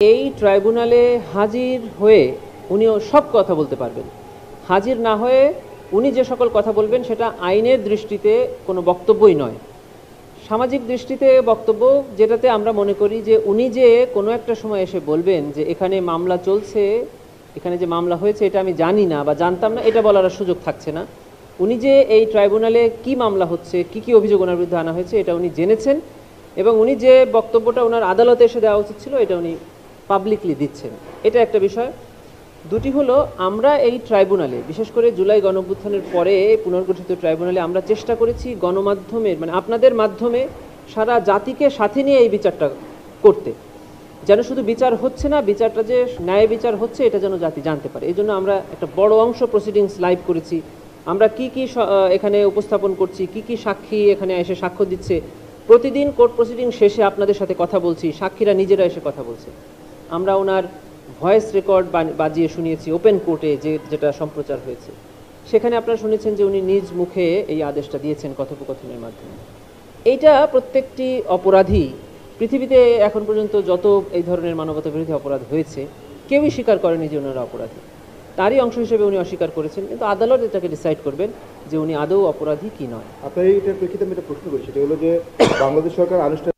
এই ট্রাইব্যুনালে হাজির হয়ে উনিও সব কথা বলতে পারবেন। হাজির না হয়ে উনি যে সকল কথা বলবেন সেটা আইনের দৃষ্টিতে কোনো বক্তব্যই নয়, সামাজিক দৃষ্টিতে বক্তব্য, যেটাতে আমরা মনে করি যে উনি যে কোনো একটা সময় এসে বলবেন যে এখানে মামলা চলছে, এখানে যে মামলা হয়েছে এটা আমি জানি না বা জানতাম না, এটা বলার সুযোগ থাকছে না। উনি যে এই ট্রাইব্যুনালে কি মামলা হচ্ছে, কি কি অভিযোগ ওনার বিরুদ্ধে আনা হয়েছে এটা উনি জেনেছেন, এবং উনি যে বক্তব্যটা ওনার আদালতে এসে দেওয়া উচিত ছিল এটা উনি পাবলিকলি দিচ্ছেন। এটা একটা বিষয়। দুটি হলো, আমরা এই ট্রাইব্যুনালে, বিশেষ করে জুলাই গণঅভ্যুত্থানের পরে পুনর্গঠিত ট্রাইব্যুনালে আমরা চেষ্টা করেছি গণমাধ্যমের, মানে আপনাদের মাধ্যমে সারা জাতিকে সাথে নিয়ে এই বিচারটা করতে, যেন শুধু বিচার হচ্ছে না, বিচারটা যে ন্যায় বিচার হচ্ছে এটা যেন জাতি জানতে পারে। এই জন্য আমরা একটা বড় অংশ প্রসিডিংস লাইভ করেছি। আমরা কি কি এখানে উপস্থাপন করছি, কি কি সাক্ষী এখানে এসে সাক্ষ্য দিচ্ছে, প্রতিদিন কোর্ট প্রসিডিং শেষে আপনাদের সাথে কথা বলছি, সাক্ষীরা নিজেরা এসে কথা বলছে। আমরা ওনার ভয়েস রেকর্ড বাজিয়ে শুনিয়েছি ওপেন কোর্টে, যেটা সম্প্রচার হয়েছে। সেখানে আপনারা শুনেছেন যে উনি নিজ মুখে এই আদেশটা দিয়েছেন কথোপকথনের মাধ্যমে। এইটা প্রত্যেকটি অপরাধী, পৃথিবীতে এখন পর্যন্ত যত এই ধরনের মানবতা বিরোধী অপরাধ হয়েছে, কেউই স্বীকার করেনি যে ওনারা অপরাধী। তারই অংশ হিসেবে উনি অস্বীকার করেছেন, কিন্তু আদালত এটাকে ডিসাইড করবেন যে উনি আদৌ অপরাধী কি নয়। আপনার এইটার প্রেক্ষিতে আমি একটা প্রশ্ন করি, সেটা হলো যে বাংলাদেশ সরকার আনুষ্ঠানিক